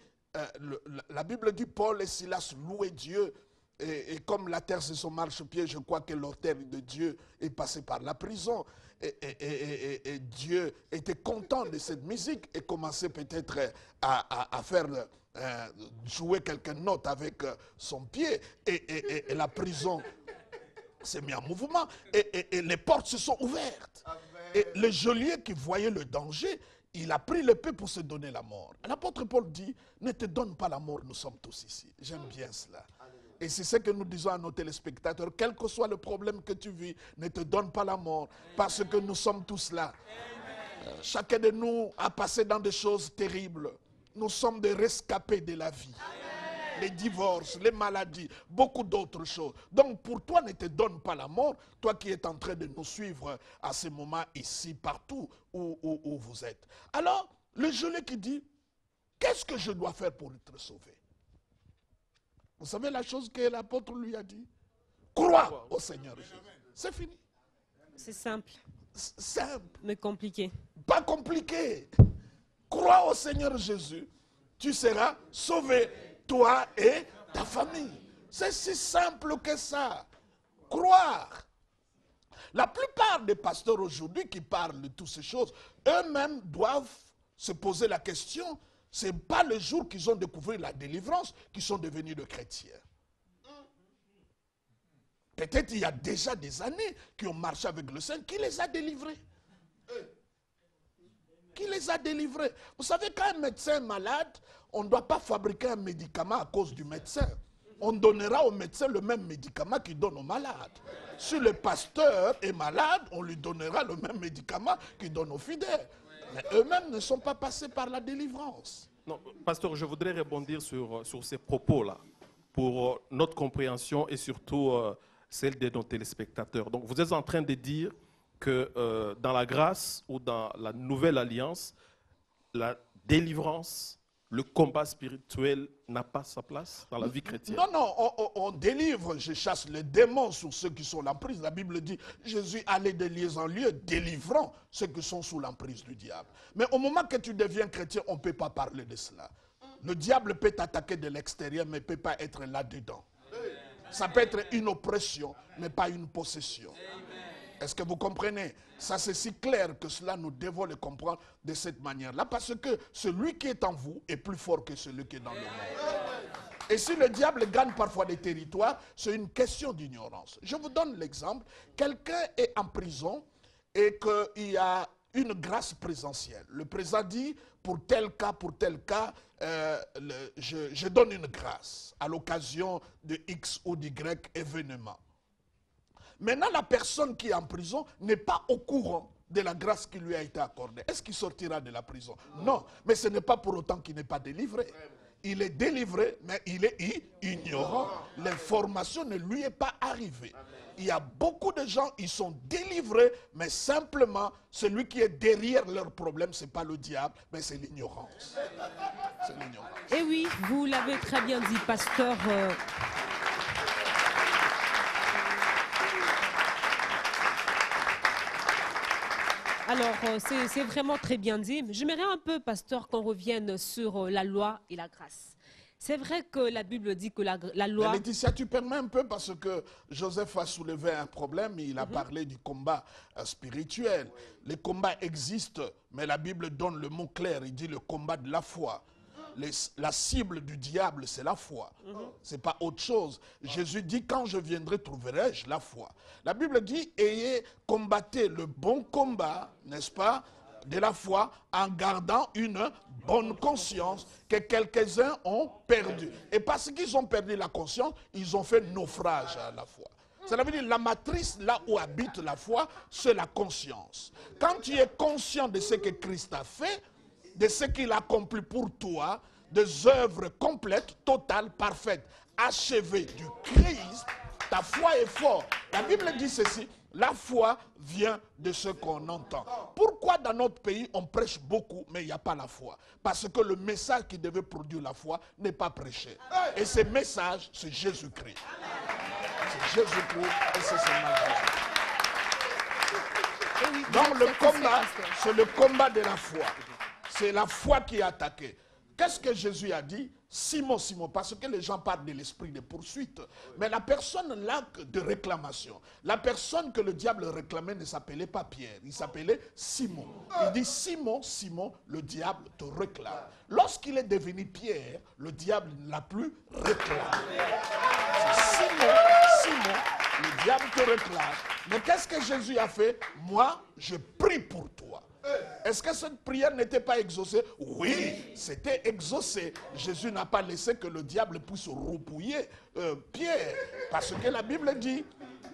la Bible dit Paul et Silas louaient Dieu. Et comme la terre c'est son marchepied, je crois que l'autel de Dieu est passé par la prison. Et Dieu était content de cette musique et commençait peut-être à faire jouer quelques notes avec son pied. Et la prison s'est mise en mouvement et les portes se sont ouvertes. Et le geôlier qui voyait le danger, il a pris l'épée pour se donner la mort. L'apôtre Paul dit, ne te donne pas la mort, nous sommes tous ici. J'aime bien cela. Et c'est ce que nous disons à nos téléspectateurs, quel que soit le problème que tu vis, ne te donne pas la mort, parce que nous sommes tous là. Chacun de nous a passé dans des choses terribles. Nous sommes des rescapés de la vie. les divorces, les maladies, beaucoup d'autres choses. Donc pour toi, ne te donne pas la mort, toi qui es en train de nous suivre à ce moment ici, partout où vous êtes. Alors, le gelé qui dit, qu'est-ce que je dois faire pour être sauvé? Vous savez la chose que l'apôtre lui a dit? Crois au Seigneur Jésus. C'est fini. C'est simple, Simple. mais compliqué. Pas compliqué. Crois au Seigneur Jésus. Tu seras sauvé, toi et ta famille. C'est si simple que ça. Croire. La plupart des pasteurs aujourd'hui qui parlent de toutes ces choses, eux-mêmes doivent se poser la question, ce n'est pas le jour qu'ils ont découvert la délivrance qu'ils sont devenus de chrétiens. Peut-être il y a déjà des années qui ont marché avec le Seigneur, qui les a délivrés. Qui les a délivrés. Vous savez, quand un médecin est malade, on ne doit pas fabriquer un médicament à cause du médecin. On donnera au médecin le même médicament qu'il donne aux malades. Si le pasteur est malade, on lui donnera le même médicament qu'il donne aux fidèles. Mais eux-mêmes ne sont pas passés par la délivrance. Non, pasteur, je voudrais rebondir sur ces propos-là, pour notre compréhension et surtout celle de nos téléspectateurs. Donc, vous êtes en train de dire que dans la grâce ou dans la nouvelle alliance, la délivrance, le combat spirituel n'a pas sa place dans la vie chrétienne. Non, non, on délivre, je chasse les démons sur ceux qui sont l'emprise. La Bible dit, Jésus allait de lieu en lieu, délivrant ceux qui sont sous l'emprise du diable. Mais au moment que tu deviens chrétien, on ne peut pas parler de cela. Le diable peut t'attaquer de l'extérieur, mais ne peut pas être là-dedans. Ça peut être une oppression, mais pas une possession. Est-ce que vous comprenez? Ça, c'est si clair que cela, nous devons le comprendre de cette manière-là. Parce que celui qui est en vous est plus fort que celui qui est dans le monde. Et si le diable gagne parfois des territoires, c'est une question d'ignorance. Je vous donne l'exemple. Quelqu'un est en prison et qu'il y a une grâce présentielle. Le président dit, pour tel cas, je donne une grâce à l'occasion de X ou d'Y événement. Maintenant, la personne qui est en prison n'est pas au courant de la grâce qui lui a été accordée. Est-ce qu'il sortira de la prison? Non, mais ce n'est pas pour autant qu'il n'est pas délivré. Il est délivré, mais il est ignorant. L'information ne lui est pas arrivée. Il y a beaucoup de gens, ils sont délivrés, mais simplement, celui qui est derrière leur problème, ce n'est pas le diable, mais c'est l'ignorance. C'est l'ignorance. Et oui, vous l'avez très bien dit, pasteur. Alors, c'est vraiment très bien dit. J'aimerais un peu, pasteur, qu'on revienne sur la loi et la grâce. C'est vrai que la Bible dit que la loi... Mais Laetitia, tu permets un peu parce que Joseph a soulevé un problème. Il a parlé du combat spirituel. Les combats existent, mais la Bible donne le mot clair. Il dit le combat de la foi. La cible du diable, c'est la foi. Ce n'est pas autre chose. Jésus dit, quand je viendrai, trouverai-je la foi. La Bible dit, ayez combatté le bon combat, n'est-ce pas, de la foi, en gardant une bonne conscience que quelques-uns ont perdu. Et parce qu'ils ont perdu la conscience, ils ont fait naufrage à la foi. Ça veut dire la matrice, là où habite la foi, c'est la conscience. Quand tu es conscient de ce que Christ a fait, de ce qu'il a accompli pour toi, des œuvres complètes, totales, parfaites, achevées du Christ, ta foi est forte. La Bible dit ceci, la foi vient de ce qu'on entend. Pourquoi dans notre pays on prêche beaucoup mais il n'y a pas la foi? Parce que le message qui devait produire la foi n'est pas prêché. Et ce message, c'est Jésus-Christ. C'est Jésus-Christ et c'est seulement Jésus. Donc le combat, c'est le combat de la foi. C'est la foi qui est attaquée. Qu'est-ce que Jésus a dit? Simon, Simon, parce que les gens parlent de l'esprit de poursuite. Mais la personne là de réclamation, la personne que le diable réclamait ne s'appelait pas Pierre, il s'appelait Simon. Il dit Simon, Simon, le diable te réclame. Lorsqu'il est devenu Pierre, le diable ne l'a plus réclamé. C'est Simon, Simon, le diable te réclame. Mais qu'est-ce que Jésus a fait? Moi, je prie pour toi. Est-ce que cette prière n'était pas exaucée? Oui, c'était exaucé. Jésus n'a pas laissé que le diable puisse roupouiller Pierre. Parce que la Bible dit,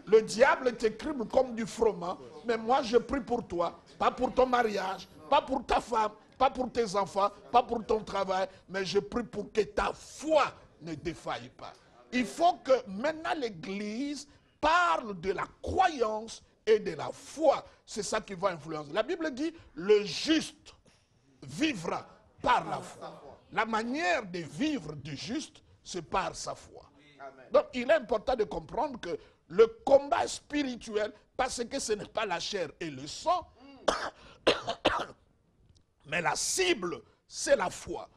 le diable t'écribe comme du froment, mais moi je prie pour toi, pas pour ton mariage, pas pour ta femme, pas pour tes enfants, pas pour ton travail, mais je prie pour que ta foi ne défaille pas. Il faut que maintenant l'Église parle de la croyance et de la foi. C'est ça qui va influencer. La Bible dit, le juste vivra par la foi. La manière de vivre du juste, c'est par sa foi. Donc il est important de comprendre que le combat spirituel, parce que ce n'est pas la chair et le sang, mais la cible, c'est la foi.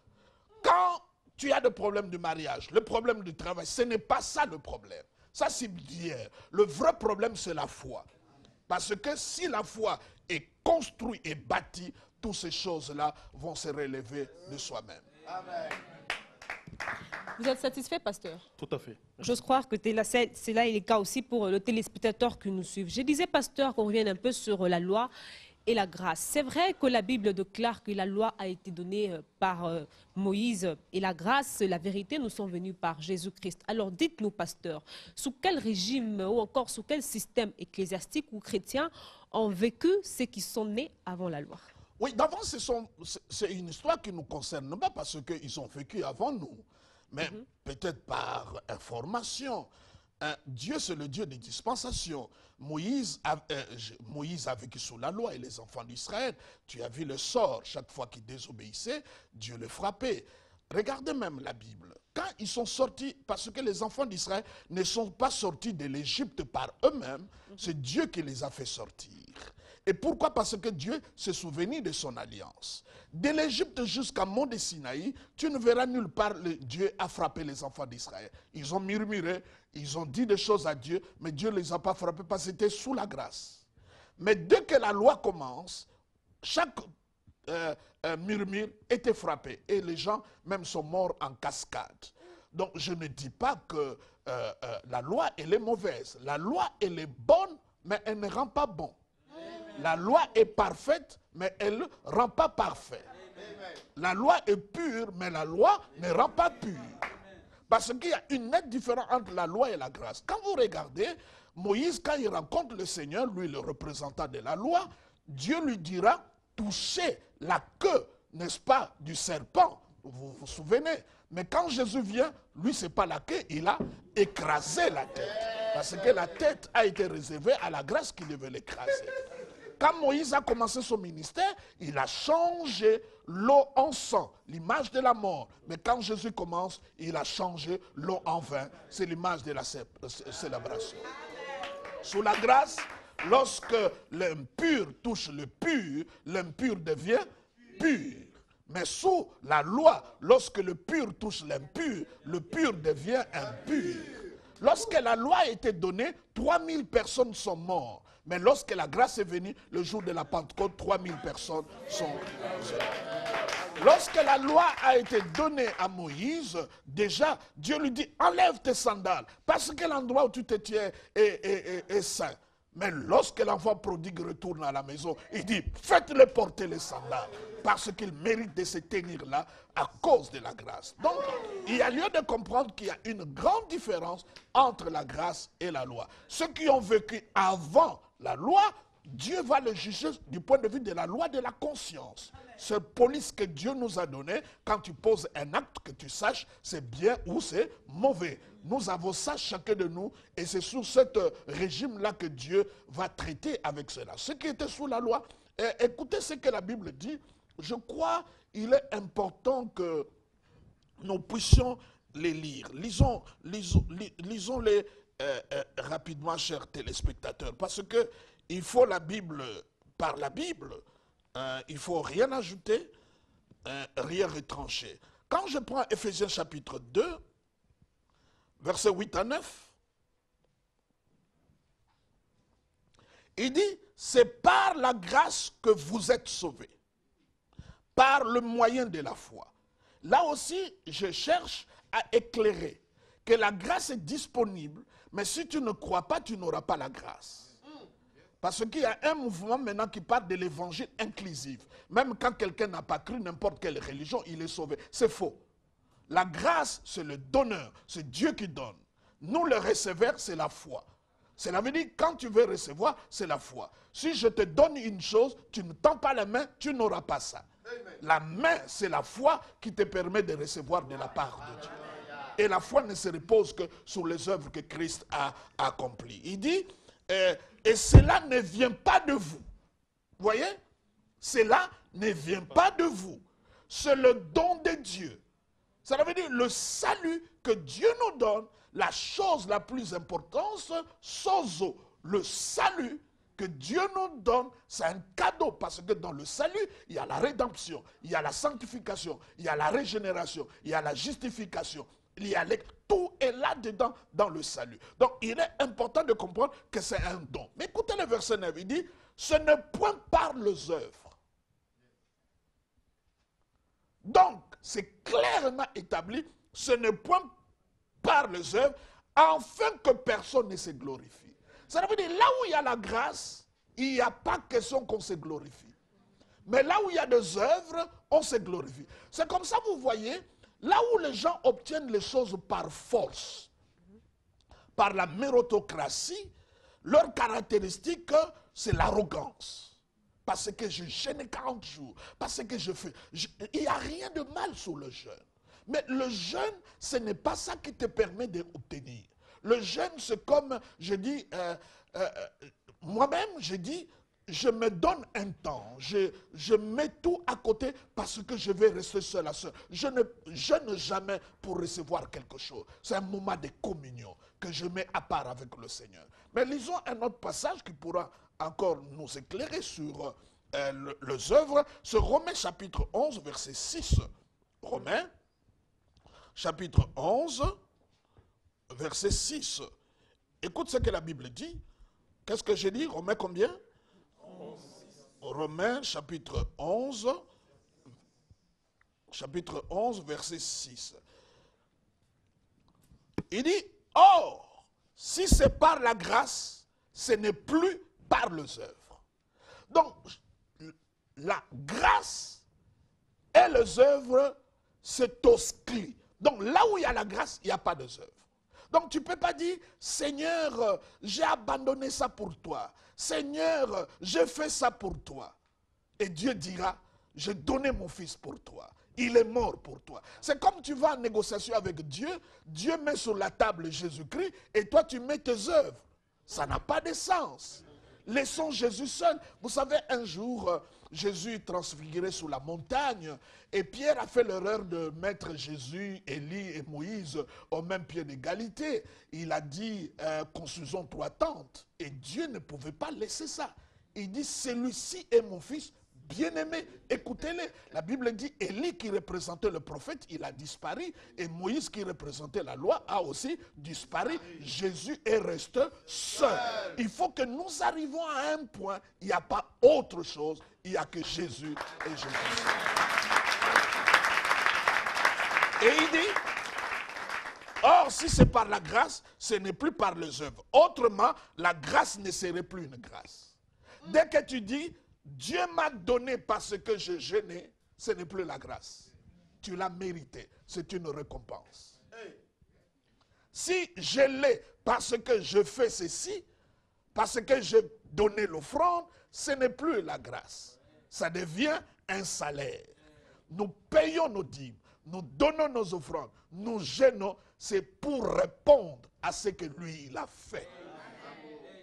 Quand tu as des problèmes de mariage, le problème du travail, ce n'est pas ça le problème. Ça c'est d'hier. Le vrai problème, c'est la foi. Parce que si la foi est construite et bâtie, toutes ces choses-là vont se relever de soi-même. Amen. Vous êtes satisfait, pasteur? Tout à fait. J'ose croire que c'est là le cas aussi pour le téléspectateur qui nous suit. Je disais, pasteur, qu'on revienne un peu sur la loi et la grâce. C'est vrai que la Bible déclare que la loi a été donnée par Moïse et la grâce, la vérité nous sont venues par Jésus-Christ. Alors dites-nous, pasteur, sous quel régime ou encore sous quel système ecclésiastique ou chrétien ont vécu ceux qui sont nés avant la loi? Oui, d'avant, c'est une histoire qui ne nous concerne pas parce qu'ils ont vécu avant nous. Mais peut-être par information. Dieu, c'est le Dieu des dispensations. Moïse a vécu sous la loi et les enfants d'Israël. Tu as vu le sort. Chaque fois qu'ils désobéissaient, Dieu les frappait. Regardez même la Bible. Quand ils sont sortis, parce que les enfants d'Israël ne sont pas sortis de l'Égypte par eux-mêmes, c'est Dieu qui les a fait sortir. Et pourquoi? Parce que Dieu s'est souvenu de son alliance. De l'Égypte jusqu'à Mont de Sinaï, tu ne verras nulle part Dieu a frappé les enfants d'Israël. Ils ont murmuré, ils ont dit des choses à Dieu, mais Dieu ne les a pas frappés parce que c'était sous la grâce. Mais dès que la loi commence, chaque murmure était frappé. Et les gens même sont morts en cascade. Donc je ne dis pas que la loi elle est mauvaise. La loi elle est bonne, mais elle ne rend pas bon. La loi est parfaite, mais elle ne rend pas parfait. La loi est pure, mais la loi ne rend pas pure. Parce qu'il y a une nette différence entre la loi et la grâce. Quand vous regardez, Moïse, quand il rencontre le Seigneur, lui le représentant de la loi, Dieu lui dira, touchez la queue, n'est-ce pas, du serpent. Vous vous souvenez? Mais quand Jésus vient, lui, ce n'est pas la queue, il a écrasé la tête. Parce que la tête a été réservée à la grâce qui devait l'écraser. Quand Moïse a commencé son ministère, il a changé l'eau en sang, l'image de la mort. Mais quand Jésus commence, il a changé l'eau en vin. C'est l'image de la célébration. Sous la grâce, lorsque l'impur touche le pur, l'impur devient pur. Mais sous la loi, lorsque le pur touche l'impur, le pur devient impur. Lorsque la loi a été donnée, 3000 personnes sont mortes. Mais lorsque la grâce est venue, le jour de la Pentecôte, 3000 personnes sont mortes. Lorsque la loi a été donnée à Moïse, déjà, Dieu lui dit, enlève tes sandales, parce que l'endroit où tu te tiens est saint. Mais lorsque l'enfant prodigue retourne à la maison, il dit, faites-le porter les sandales, parce qu'il mérite de se tenir là à cause de la grâce. Donc, il y a lieu de comprendre qu'il y a une grande différence entre la grâce et la loi. Ceux qui ont vécu avant la loi, Dieu va le juger du point de vue de la loi de la conscience. Cette police que Dieu nous a donnée, quand tu poses un acte, que tu saches c'est bien ou c'est mauvais. Nous avons ça chacun de nous et c'est sous ce régime-là que Dieu va traiter avec cela. Ceux qui étaient sous la loi, écoutez ce que la Bible dit. Je crois qu'il est important que nous puissions les lire. Lisons-les rapidement, chers téléspectateurs, parce que il faut la Bible par la Bible. Il ne faut rien ajouter, rien retrancher. Quand je prends Éphésiens chapitre 2, versets 8 à 9, il dit, c'est par la grâce que vous êtes sauvés, par le moyen de la foi. Là aussi, je cherche à éclairer que la grâce est disponible, mais si tu ne crois pas, tu n'auras pas la grâce. Parce qu'il y a un mouvement maintenant qui parle de l'évangile inclusif. Même quand quelqu'un n'a pas cru n'importe quelle religion, il est sauvé. C'est faux. La grâce, c'est le donneur. C'est Dieu qui donne. Nous, le receveur, c'est la foi. Cela veut dire quand tu veux recevoir, c'est la foi. Si je te donne une chose, tu ne tends pas la main, tu n'auras pas ça. La main, c'est la foi qui te permet de recevoir de la part de Dieu. Et la foi ne se repose que sur les œuvres que Christ a accomplies. Il dit, et cela ne vient pas de vous. Vous voyez? Cela ne vient pas de vous. C'est le don de Dieu. Ça veut dire le salut que Dieu nous donne, la chose la plus importante, sozo, le salut que Dieu nous donne, c'est un cadeau. Parce que dans le salut, il y a la rédemption, il y a la sanctification, il y a la régénération, il y a la justification. Tout est là-dedans dans le salut. Donc, il est important de comprendre que c'est un don. Mais écoutez le verset 9, il dit, ce n'est point par les œuvres. Donc, c'est clairement établi, ce n'est point par les œuvres, afin que personne ne se glorifie. Ça veut dire, là où il y a la grâce, il n'y a pas question qu'on se glorifie. Mais là où il y a des œuvres, on se glorifie. C'est comme ça, vous voyez, là où les gens obtiennent les choses par force, par la méritocratie, leur caractéristique, c'est l'arrogance. Parce que je jeûne 40 jours, parce que je fais... il n'y a rien de mal sur le jeûne. Mais le jeûne, ce n'est pas ça qui te permet d'obtenir. Le jeûne, c'est comme, je dis, moi-même, je dis, je me donne un temps, je mets tout à côté parce que je vais rester seul à seul. Je ne jeûne jamais pour recevoir quelque chose. C'est un moment de communion que je mets à part avec le Seigneur. Mais lisons un autre passage qui pourra encore nous éclairer sur les œuvres. C'est Romains chapitre 11, verset 6. Romains chapitre 11, verset 6. Écoute ce que la Bible dit. Qu'est-ce que j'ai dit? Romains combien? Romains chapitre 11, verset 6. Il dit, or, si c'est par la grâce, ce n'est plus par les œuvres. Donc, la grâce et les œuvres, c'est toscli. Donc, là où il y a la grâce, il n'y a pas d'œuvres. Donc, tu ne peux pas dire, Seigneur, j'ai abandonné ça pour toi. Seigneur, j'ai fait ça pour toi. Et Dieu dira, j'ai donné mon fils pour toi. Il est mort pour toi. C'est comme tu vas en négociation avec Dieu. Dieu met sur la table Jésus-Christ et toi tu mets tes œuvres. Ça n'a pas de sens. Laissons Jésus seul. Vous savez, un jour, Jésus est transfiguré sur la montagne et Pierre a fait l'erreur de mettre Jésus, Élie et Moïse au même pied d'égalité. Il a dit, construisons 3 tentes. Et Dieu ne pouvait pas laisser ça. Il dit, celui-ci est mon fils bien-aimé, écoutez-le. La Bible dit, Élie qui représentait le prophète, il a disparu. Et Moïse qui représentait la loi a aussi disparu. Jésus est resté seul. Il faut que nous arrivions à un point, il n'y a pas autre chose, il n'y a que Jésus et Jésus. Et il dit, or si c'est par la grâce, ce n'est plus par les œuvres. Autrement, la grâce ne serait plus une grâce. Dès que tu dis, Dieu m'a donné parce que je jeûnais, ce n'est plus la grâce. Tu l'as mérité. C'est une récompense. Si je l'ai parce que je fais ceci, parce que j'ai donné l'offrande, ce n'est plus la grâce. Ça devient un salaire. Nous payons nos dîmes, nous donnons nos offrandes, nous jeûnons, c'est pour répondre à ce que lui, il a fait.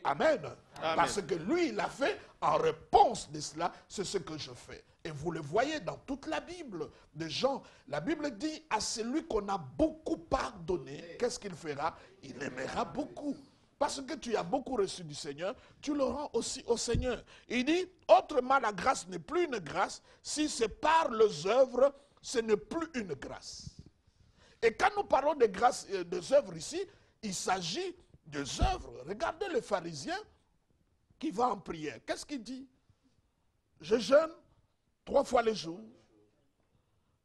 Amen. Amen. Parce que lui, il a fait, en réponse de cela, c'est ce que je fais. Et vous le voyez dans toute la Bible, des gens, la Bible dit à celui qu'on a beaucoup pardonné, qu'est-ce qu'il fera? Il aimera beaucoup. Parce que tu as beaucoup reçu du Seigneur, tu le rends aussi au Seigneur. Il dit, autrement la grâce n'est plus une grâce, si c'est par les œuvres, ce n'est plus une grâce. Et quand nous parlons de grâce, des œuvres ici, il s'agit des œuvres. Regardez le pharisien qui va en prière. Qu'est-ce qu'il dit? Je jeûne 3 fois le jour.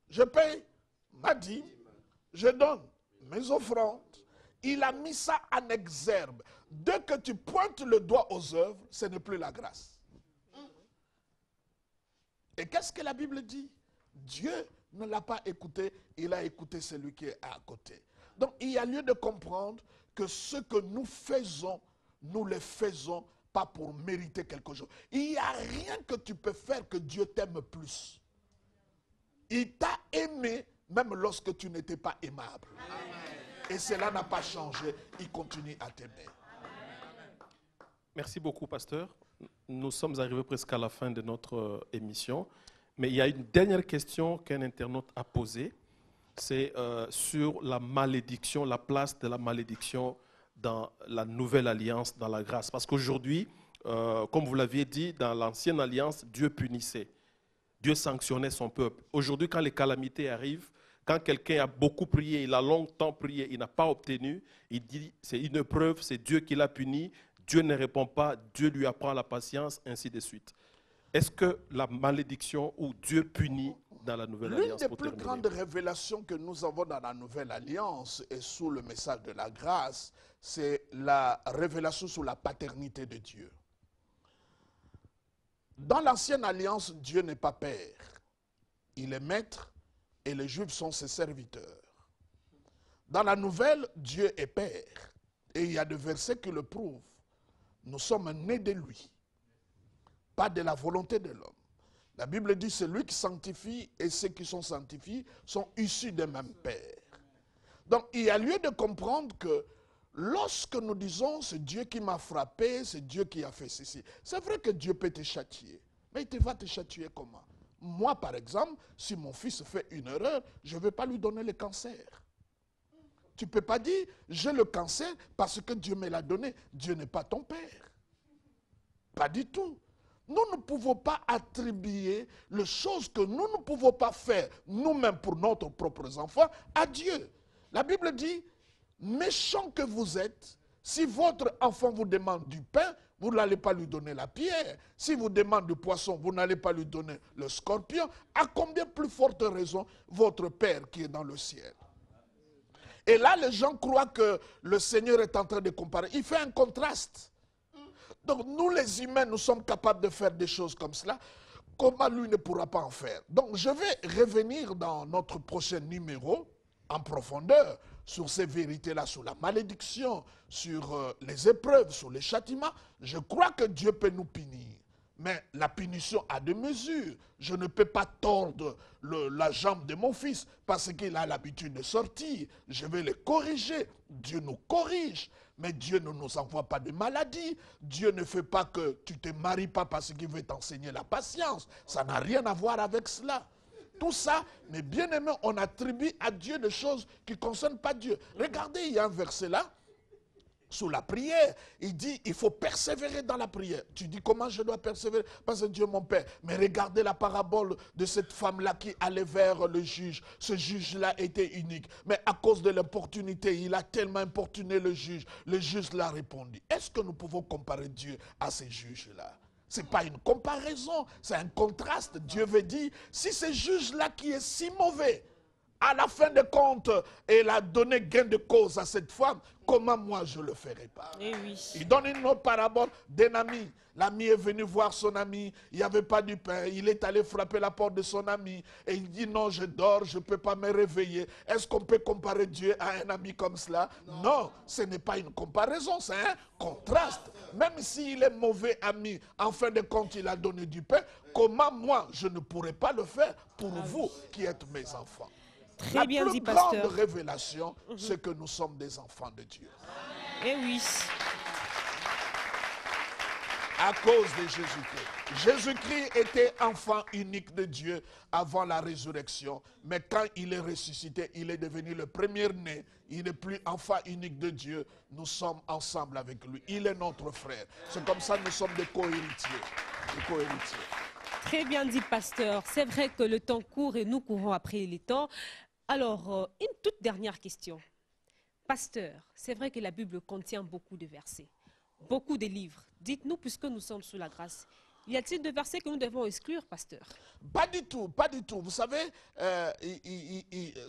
Je paye ma dîme. Je donne mes offrandes. Il a mis ça en exergue. Dès que tu pointes le doigt aux œuvres, ce n'est plus la grâce. Et qu'est-ce que la Bible dit? Dieu ne l'a pas écouté, il a écouté celui qui est à côté. Donc il y a lieu de comprendre que ce que nous faisons, nous le faisons pas pour mériter quelque chose. Il n'y a rien que tu peux faire que Dieu t'aime plus. Il t'a aimé même lorsque tu n'étais pas aimable. Amen. Et cela n'a pas changé. Il continue à t'aimer. Merci beaucoup, pasteur. Nous sommes arrivés presque à la fin de notre émission. Mais il y a une dernière question qu'un internaute a posée. C'est sur la malédiction, la place de la malédiction dans la nouvelle alliance, dans la grâce. Parce qu'aujourd'hui, comme vous l'aviez dit, dans l'ancienne alliance, Dieu punissait. Dieu sanctionnait son peuple. Aujourd'hui, quand les calamités arrivent, quand quelqu'un a beaucoup prié, il a longtemps prié, il n'a pas obtenu, il dit c'est une preuve, c'est Dieu qui l'a puni, Dieu ne répond pas, Dieu lui apprend la patience, ainsi de suite. Est-ce que la malédiction ou Dieu punit dans la nouvelle alliance? L'une des plus grandes révélations que nous avons dans la nouvelle alliance et sous le message de la grâce, c'est la révélation sur la paternité de Dieu. Dans l'ancienne alliance, Dieu n'est pas père. Il est maître et les Juifs sont ses serviteurs. Dans la nouvelle, Dieu est père. Et il y a des versets qui le prouvent. Nous sommes nés de lui, pas de la volonté de l'homme. La Bible dit, c'est lui qui sanctifie et ceux qui sont sanctifiés sont issus d'un même père. Donc il y a lieu de comprendre que lorsque nous disons, c'est Dieu qui m'a frappé, c'est Dieu qui a fait ceci, c'est vrai que Dieu peut te châtier, mais il va te châtier comment? Moi, par exemple, si mon fils fait une erreur, je ne vais pas lui donner le cancer. Tu ne peux pas dire, j'ai le cancer parce que Dieu me l'a donné. Dieu n'est pas ton père. Pas du tout. Nous ne pouvons pas attribuer les choses que nous ne pouvons pas faire nous-mêmes pour nos propres enfants à Dieu. La Bible dit, méchant que vous êtes, si votre enfant vous demande du pain, vous n'allez pas lui donner la pierre. Si vous demande du poisson, vous n'allez pas lui donner le scorpion. À combien plus forte raison votre Père qui est dans le ciel? Et là, les gens croient que le Seigneur est en train de comparer. Il fait un contraste. Donc nous les humains, nous sommes capables de faire des choses comme cela. Comment lui ne pourra pas en faire? Donc je vais revenir dans notre prochain numéro en profondeur sur ces vérités-là, sur la malédiction, sur les épreuves, sur les châtiments. Je crois que Dieu peut nous punir. Mais la punition a des mesures. Je ne peux pas tordre la jambe de mon fils parce qu'il a l'habitude de sortir. Je vais le corriger. Dieu nous corrige. Mais Dieu ne nous envoie pas de maladie. Dieu ne fait pas que tu ne te maries pas parce qu'il veut t'enseigner la patience. Ça n'a rien à voir avec cela. Tout ça, mes bien-aimés, on attribue à Dieu des choses qui ne concernent pas Dieu. Regardez, il y a un verset là. Sous la prière, il dit, il faut persévérer dans la prière. Tu dis, comment je dois persévérer? Parce que Dieu est mon Père. Mais regardez la parabole de cette femme-là qui allait vers le juge. Ce juge-là était unique. Mais à cause de l'opportunité, il a tellement importuné le juge. Le juge l'a répondu. Est-ce que nous pouvons comparer Dieu à ces juges-là? Ce n'est pas une comparaison, c'est un contraste. Dieu veut dire, si ce juge-là qui est si mauvais, à la fin de compte, il a donné gain de cause à cette femme, comment moi je ne le ferai pas? Eh oui. Il donne une autre parabole d'un ami. L'ami est venu voir son ami, il n'y avait pas du pain, il est allé frapper la porte de son ami et il dit non, je dors, je ne peux pas me réveiller. Est-ce qu'on peut comparer Dieu à un ami comme cela? Non, ce n'est pas une comparaison, c'est un contraste. Même s'il est mauvais ami, en fin de compte il a donné du pain, comment moi je ne pourrais pas le faire pour vous qui êtes mes enfants? Très bien dit, La plus pasteur. grande révélation, c'est que nous sommes des enfants de Dieu. Eh oui. À cause de Jésus-Christ. Jésus-Christ était enfant unique de Dieu avant la résurrection. Mais quand il est ressuscité, il est devenu le premier-né. Il n'est plus enfant unique de Dieu. Nous sommes ensemble avec lui. Il est notre frère. C'est comme ça que nous sommes des co-héritiers. Des co-héritiers. Très bien dit, pasteur. C'est vrai que le temps court et nous courons après les temps. Alors, une toute dernière question. Pasteur, c'est vrai que la Bible contient beaucoup de versets, beaucoup de livres. Dites-nous, puisque nous sommes sous la grâce, y a-t-il des versets que nous devons exclure, pasteur? Pas du tout, pas du tout. Vous savez,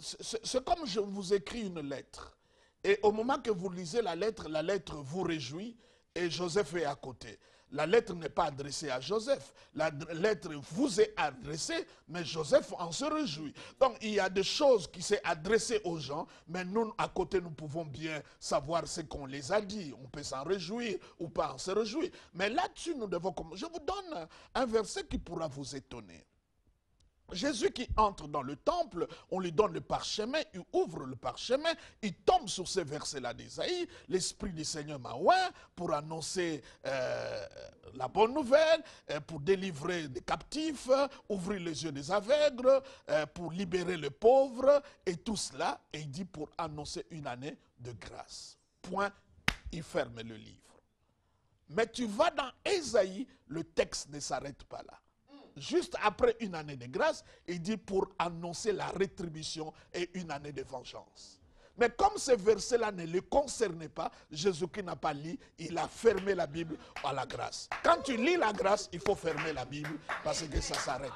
c'est comme je vous écris une lettre. Et au moment que vous lisez la lettre vous réjouit et Joseph est à côté. La lettre n'est pas adressée à Joseph. La lettre vous est adressée, mais Joseph en se réjouit. Donc, il y a des choses qui sont adressées aux gens, mais nous, à côté, nous pouvons bien savoir ce qu'on les a dit. On peut s'en réjouir ou pas en se réjouir. Mais là-dessus, nous devons... Je vous donne un verset qui pourra vous étonner. Jésus qui entre dans le temple, on lui donne le parchemin, il ouvre le parchemin, il tombe sur ces versets-là d'Ésaïe, l'Esprit du Seigneur m'a oint pour annoncer la bonne nouvelle, pour délivrer des captifs, ouvrir les yeux des aveugles, pour libérer les pauvres, et tout cela, et il dit pour annoncer une année de grâce. Point, il ferme le livre. Mais tu vas dans Ésaïe, le texte ne s'arrête pas là. Juste après une année de grâce, il dit pour annoncer la rétribution et une année de vengeance. Mais comme ce verset-là ne le concernait pas, Jésus-Christ n'a pas lu, il a fermé la Bible à la grâce. Quand tu lis la grâce, il faut fermer la Bible parce que ça s'arrête.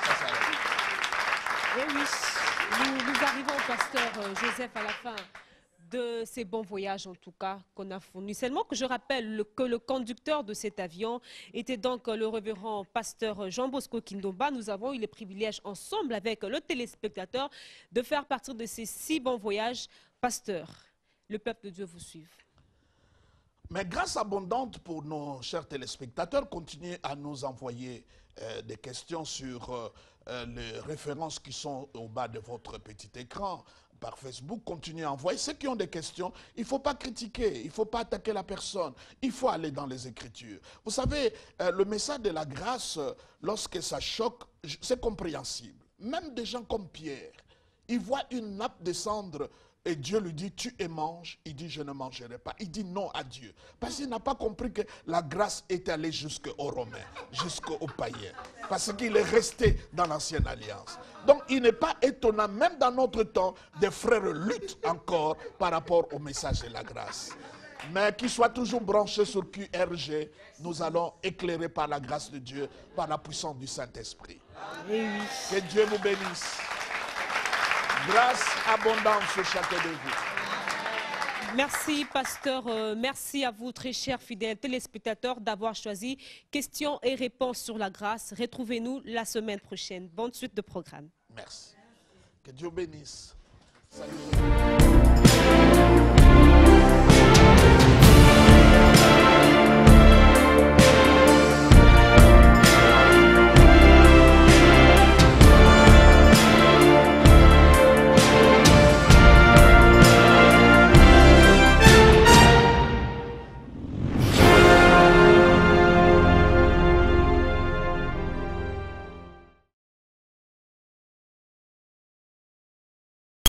Ça s'arrête. Et oui, nous arrivons, pasteur Joseph, à la fin de ces bons voyages, en tout cas, qu'on a fournis. Seulement que je rappelle que le conducteur de cet avion était donc le révérend pasteur Jean Bosco Kindomba. Nous avons eu le privilège, ensemble avec le téléspectateur, de faire partie de ces 6 bons voyages. Pasteur, le peuple de Dieu vous suive. Mais grâce abondante pour nos chers téléspectateurs, continuez à nous envoyer des questions sur les références qui sont au bas de votre petit écran. Par Facebook, continuez à envoyer. Ceux qui ont des questions, il ne faut pas critiquer, il ne faut pas attaquer la personne, il faut aller dans les Écritures. Vous savez, le message de la grâce, lorsque ça choque, c'est compréhensible. Même des gens comme Pierre, il voit une nappe descendre et Dieu lui dit, tu et mange. Il dit, je ne mangerai pas. Il dit non à Dieu. Parce qu'il n'a pas compris que la grâce est allée jusqu'aux Romains, jusqu'aux païens. Parce qu'il est resté dans l'ancienne alliance. Donc il n'est pas étonnant, même dans notre temps, des frères luttent encore par rapport au message de la grâce. Mais qu'ils soient toujours branchés sur QRG, nous allons éclairer par la grâce de Dieu, par la puissance du Saint-Esprit. Que Dieu vous bénisse. Grâce abondante sur chacun de vous. Merci, pasteur. Merci à vous, très chers fidèles téléspectateurs, d'avoir choisi questions et réponses sur la grâce. Retrouvez-nous la semaine prochaine. Bonne suite de programme. Merci. Que Dieu bénisse. Salut.